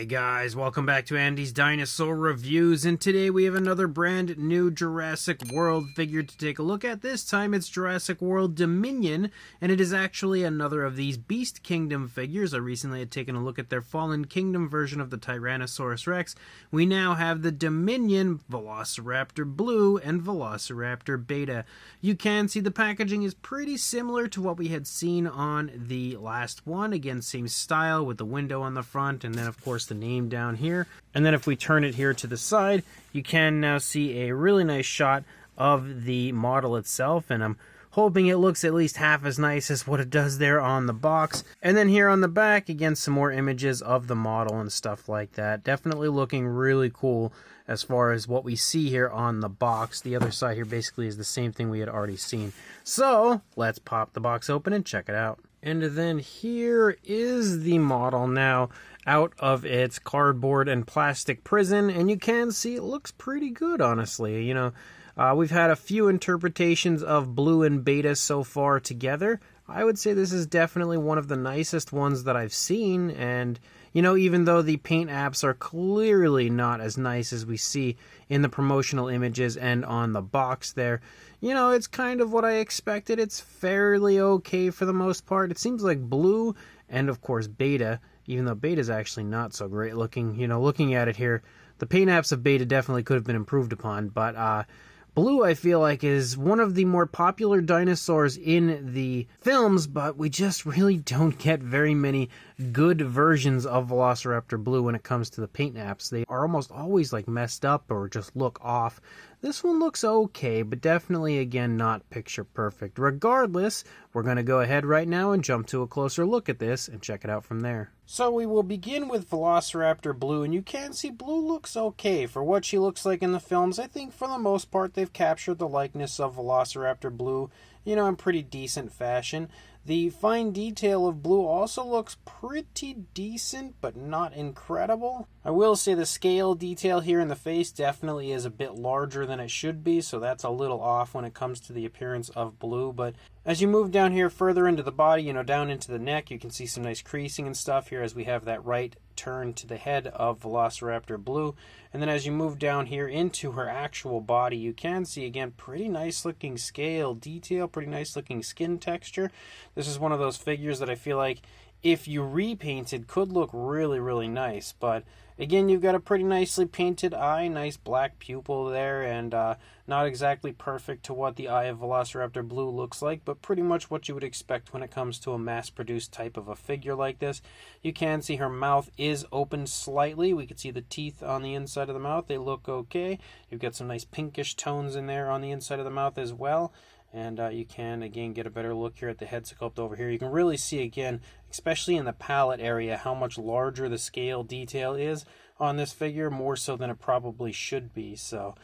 Hey guys, welcome back to Andy's Dinosaur Reviews, and today we have another brand new Jurassic World figure to take a look at. This time it's Jurassic World Dominion, and it is actually another of these Beast Kingdom figures. I recently had taken a look at their Fallen Kingdom version of the Tyrannosaurus Rex. We now have the Dominion Velociraptor Blue and Velociraptor Beta. You can see the packaging is pretty similar to what we had seen on the last one. Again, same style with the window on the front, and then of course the name down here. And then if we turn it here to the side, you can now see a really nice shot of the model itself, and I'm hoping it looks at least half as nice as what it does there on the box. And then here on the back, again, some more images of the model and stuff like that. Definitely looking really cool as far as what we see here on the box. The other side here basically is the same thing we had already seen. So let's pop the box open and check it out. And then here is the model now out of its cardboard and plastic prison, and you can see it looks pretty good, honestly. You know, we've had a few interpretations of Blue and Beta so far together. I would say this is definitely one of the nicest ones that I've seen, and you know, even though the paint apps are clearly not as nice as we see in the promotional images and on the box there, you know, it's kind of what I expected. It's fairly okay for the most part. It seems like Blue and, of course, Beta, even though Beta's actually not so great looking, you know, looking at it here, the paint apps of Beta definitely could have been improved upon, but Blue, I feel like, is one of the more popular dinosaurs in the films, but we just really don't get very many good versions of Velociraptor Blue when it comes to the paint apps. They are almost always like messed up or just look off. This one looks okay, but definitely, again, not picture perfect. Regardless, we're going to go ahead right now and jump to a closer look at this and check it out from there. So we will begin with Velociraptor Blue, and you can see Blue looks okay for what she looks like in the films. I think for the most part they've captured the likeness of Velociraptor Blue, you know, in pretty decent fashion. The fine detail of Blue also looks pretty decent, but not incredible. I will say the scale detail here in the face definitely is a bit larger than it should be, so that's a little off when it comes to the appearance of Blue. But as you move down here further into the body, you know, down into the neck, you can see some nice creasing and stuff here as we have that right turn to the head of Velociraptor Blue. And then as you move down here into her actual body, you can see, again, pretty nice looking scale detail, pretty nice looking skin texture. This is one of those figures that I feel like if you repainted could look really, really nice. But again, you've got a pretty nicely painted eye, nice black pupil there, and not exactly perfect to what the eye of Velociraptor Blue looks like, but pretty much what you would expect when it comes to a mass-produced type of a figure like this. You can see her mouth is open slightly. We can see the teeth on the inside of the mouth. They look okay. You've got some nice pinkish tones in there on the inside of the mouth as well. And you can, again, get a better look here at the head sculpt over here. You can really see, again, especially in the palate area, how much larger the scale detail is on this figure, more so than it probably should be. So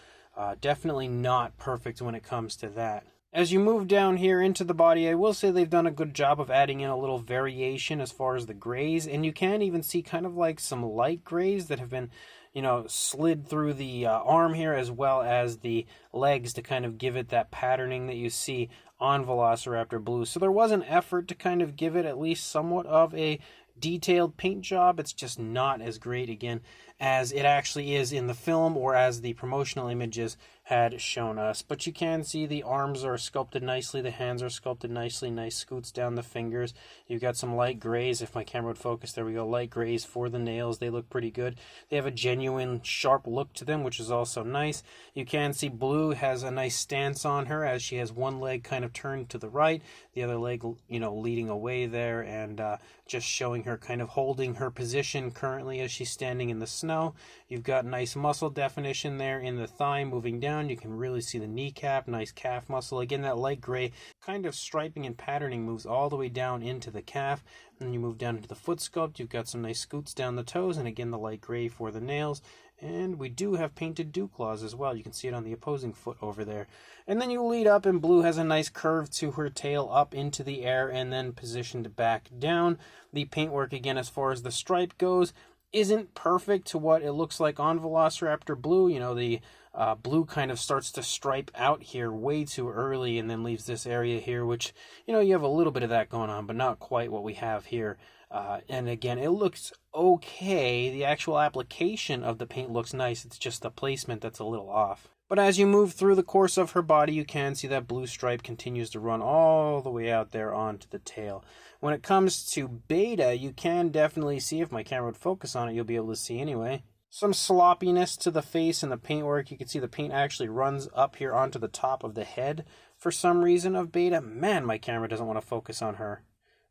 definitely not perfect when it comes to that. As you move down here into the body, I will say they've done a good job of adding in a little variation as far as the grays, and you can even see kind of like some light grays that have been, you know, slid through the arm here as well as the legs to kind of give it that patterning that you see on Velociraptor Blue. So there was an effort to kind of give it at least somewhat of a detailed paint job. It's just not as great, again, as it actually is in the film or as the promotional images had shown us. But you can see the arms are sculpted nicely, the hands are sculpted nicely, nice scoots down the fingers. You've got some light grays, if my camera would focus, there we go, light grays for the nails. They look pretty good. They have a genuine sharp look to them, which is also nice. You can see Blue has a nice stance on her as she has one leg kind of turned to the right, the other leg, you know, leading away there, and just showing her kind of holding her position currently as she's standing in the snow. You've got nice muscle definition there in the thigh moving down. You can really see the kneecap, nice calf muscle. Again, that light gray kind of striping and patterning moves all the way down into the calf. And then you move down into the foot sculpt. You've got some nice scoots down the toes, and again, the light gray for the nails. And we do have painted dew claws as well. You can see it on the opposing foot over there. And then you lead up, and Blue has a nice curve to her tail up into the air and then positioned back down. The paintwork, again, as far as the stripe goes, isn't perfect to what it looks like on Velociraptor Blue. You know, the Blue kind of starts to stripe out here way too early and then leaves this area here, which, you know, you have a little bit of that going on, but not quite what we have here. And again, it looks okay. The actual application of the paint looks nice. It's just the placement that's a little off. But as you move through the course of her body, you can see that blue stripe continues to run all the way out there onto the tail. When it comes to Beta, you can definitely see, if my camera would focus on it, you'll be able to see anyway, some sloppiness to the face and the paintwork. You can see the paint actually runs up here onto the top of the head for some reason of Beta. Man, my camera doesn't want to focus on her.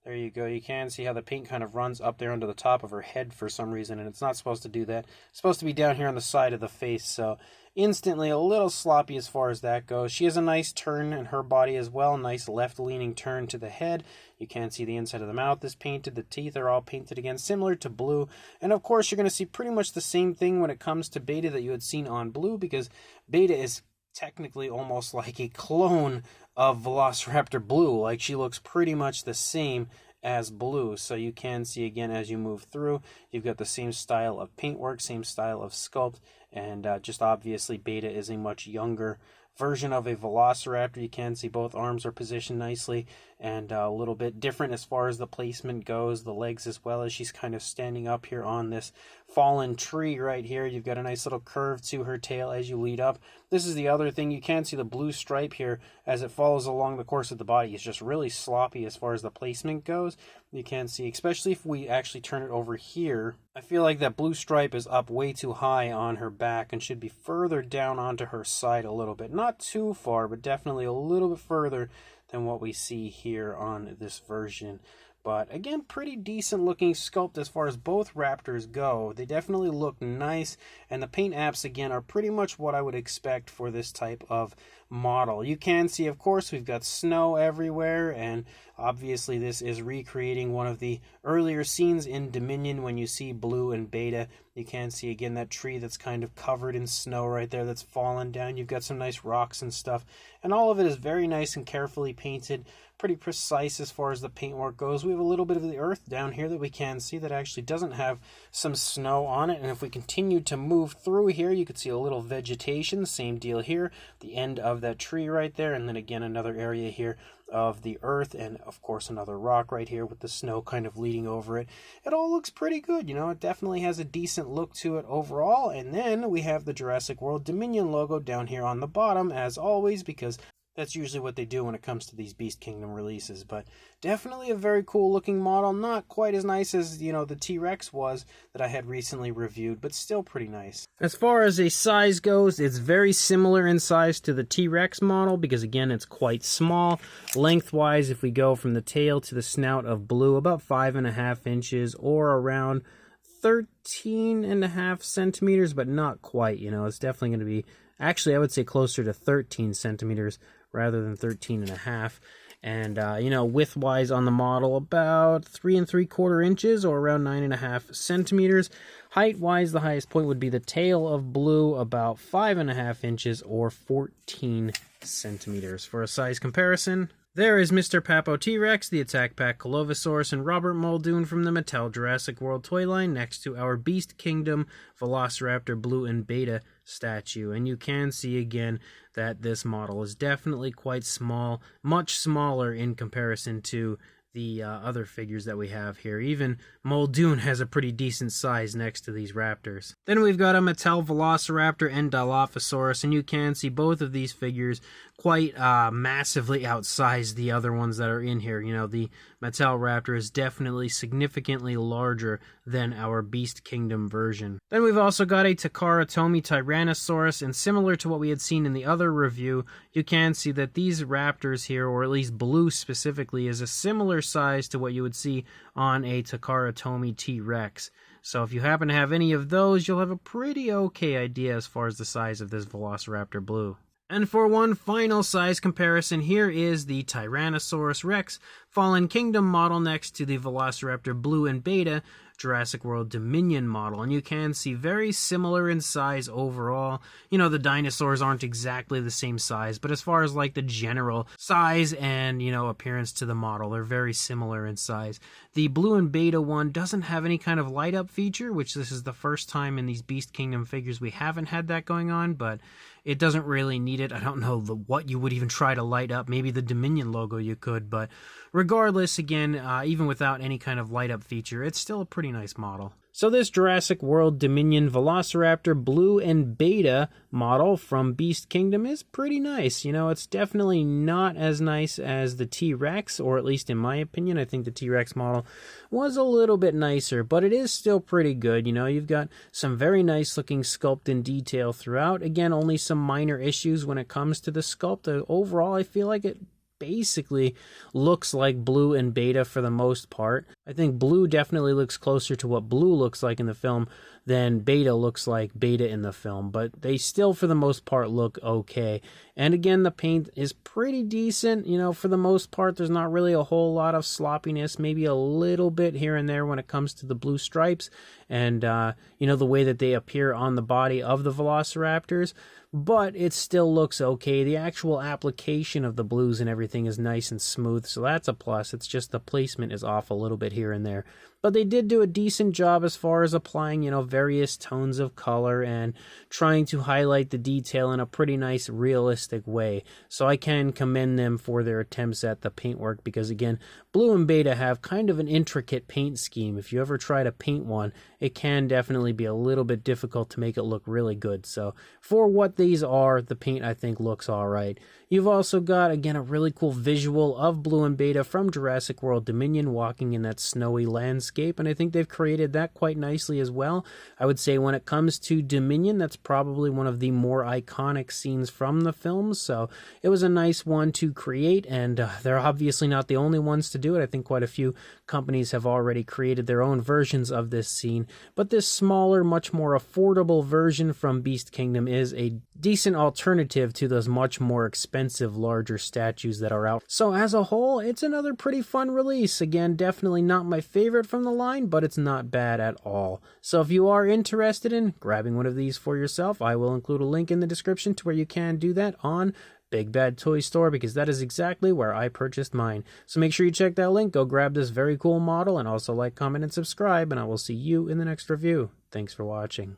There you go. You can see how the paint kind of runs up there onto the top of her head for some reason, and it's not supposed to do that. It's supposed to be down here on the side of the face, so instantly a little sloppy as far as that goes. She has a nice turn in her body as well, nice left-leaning turn to the head. You can see the inside of the mouth is painted. The teeth are all painted again, similar to Blue. And of course, you're going to see pretty much the same thing when it comes to Beta that you had seen on Blue, because Beta is technically almost like a clone of Velociraptor Blue. Like, she looks pretty much the same as Blue. So you can see again as you move through, you've got the same style of paintwork, same style of sculpt, and just obviously Beta is a much younger version of a Velociraptor. You can see both arms are positioned nicely and a little bit different as far as the placement goes, the legs as well, as she's kind of standing up here on this fallen tree right here. You've got a nice little curve to her tail as you lead up. This is the other thing. You can see the blue stripe here as it follows along the course of the body. It's just really sloppy as far as the placement goes. You can see, especially if we actually turn it over here, I feel like that blue stripe is up way too high on her back and should be further down onto her side a little bit. Not too far, but definitely a little bit further than what we see here on this version. But again, pretty decent looking sculpt as far as both raptors go. They definitely look nice, and the paint apps again are pretty much what I would expect for this type of model. You can see, of course, we've got snow everywhere, and obviously this is recreating one of the earlier scenes in Dominion when you see Blue and Beta. You can see again that tree that's kind of covered in snow right there that's fallen down. You've got some nice rocks and stuff, and all of it is very nice and carefully painted, pretty precise as far as the paintwork goes. We have a little bit of the earth down here that we can see that actually doesn't have some snow on it, and if we continue to move through here, you could see a little vegetation. Same deal here, the end of that tree right there, and then again another area here of the earth, and of course another rock right here with the snow kind of leading over it. It all looks pretty good, you know. It definitely has a decent look to it overall. And then we have the Jurassic World Dominion logo down here on the bottom, as always, because that's usually what they do when it comes to these Beast Kingdom releases. But definitely a very cool looking model. Not quite as nice as, you know, the T-Rex was that I had recently reviewed, but still pretty nice. As far as a size goes, it's very similar in size to the T-Rex model, because again, it's quite small. Lengthwise, if we go from the tail to the snout of Blue, about 5.5 inches, or around 13.5 centimeters, but not quite, you know. It's definitely going to be, actually, I would say closer to 13 centimeters rather than 13.5. And, you know, width-wise on the model, about 3 3/4 inches, or around 9.5 centimeters. Height-wise, the highest point would be the tail of Blue, about 5.5 inches, or 14 centimeters. For a size comparison, there is Mr. Papo T-Rex, the Attack Pack Colovosaurus, and Robert Muldoon from the Mattel Jurassic World toy line next to our Beast Kingdom Velociraptor Blue and Beta statue. And you can see again that this model is definitely quite small, much smaller in comparison to the other figures that we have here. Even Muldoon has a pretty decent size next to these raptors. Then we've got a Mattel Velociraptor and Dilophosaurus, and you can see both of these figures quite massively outsize the other ones that are in here. You know, the Mattel Raptor is definitely significantly larger than our Beast Kingdom version. Then we've also got a Takara Tomy Tyrannosaurus, and similar to what we had seen in the other review, you can see that these raptors here, or at least Blue specifically, is a similar size to what you would see on a Takara Tomy T-Rex. So if you happen to have any of those, you'll have a pretty okay idea as far as the size of this Velociraptor Blue. And for one final size comparison, here is the Tyrannosaurus Rex Fallen Kingdom model next to the Velociraptor Blue and Beta Jurassic World Dominion model, and you can see very similar in size overall. You know, the dinosaurs aren't exactly the same size, but as far as like the general size and, you know, appearance to the model, they're very similar in size. The Blue and Beta one doesn't have any kind of light up feature, which this is the first time in these Beast Kingdom figures we haven't had that going on, but it doesn't really need it. I don't know what you would even try to light up. Maybe the Dominion logo you could, but regardless, again, even without any kind of light up feature, it's still a pretty nice model. So this Jurassic World Dominion Velociraptor Blue and Beta model from Beast Kingdom is pretty nice. You know, it's definitely not as nice as the T-Rex, or at least in my opinion. I think the T-Rex model was a little bit nicer, but it is still pretty good. You know, you've got some very nice looking sculpt and detail throughout. Again, only some minor issues when it comes to the sculpt. Overall, I feel like it basically looks like Blue and Beta for the most part. I think Blue definitely looks closer to what Blue looks like in the film than Beta looks like Beta in the film, but they still for the most part look okay. And again, the paint is pretty decent. You know, for the most part, there's not really a whole lot of sloppiness, maybe a little bit here and there when it comes to the blue stripes and, you know, the way that they appear on the body of the Velociraptors, but it still looks okay. The actual application of the blues and everything is nice and smooth, so that's a plus. It's just the placement is off a little bit here and there. But they did do a decent job as far as applying, you know, various tones of color and trying to highlight the detail in a pretty nice, realistic way. So I can commend them for their attempts at the paintwork because, again, Blue and Beta have kind of an intricate paint scheme. If you ever try to paint one, it can definitely be a little bit difficult to make it look really good. So for what these are, the paint, I think, looks all right. You've also got, again, a really cool visual of Blue and Beta from Jurassic World Dominion walking in that snowy landscape, and I think they've created that quite nicely as well. I would say when it comes to Dominion, that's probably one of the more iconic scenes from the film, so it was a nice one to create, and they're obviously not the only ones to do it. I think quite a few companies have already created their own versions of this scene, but this smaller, much more affordable version from Beast Kingdom is a decent alternative to those much more expensive, larger statues that are out. So as a whole, it's another pretty fun release. Again, definitely not my favorite from the line, but it's not bad at all. So if you are interested in grabbing one of these for yourself, I will include a link in the description to where you can do that on Big Bad Toy Store, because that is exactly where I purchased mine. So make sure you check that link, go grab this very cool model, and also like, comment, and subscribe, and I will see you in the next review. Thanks for watching.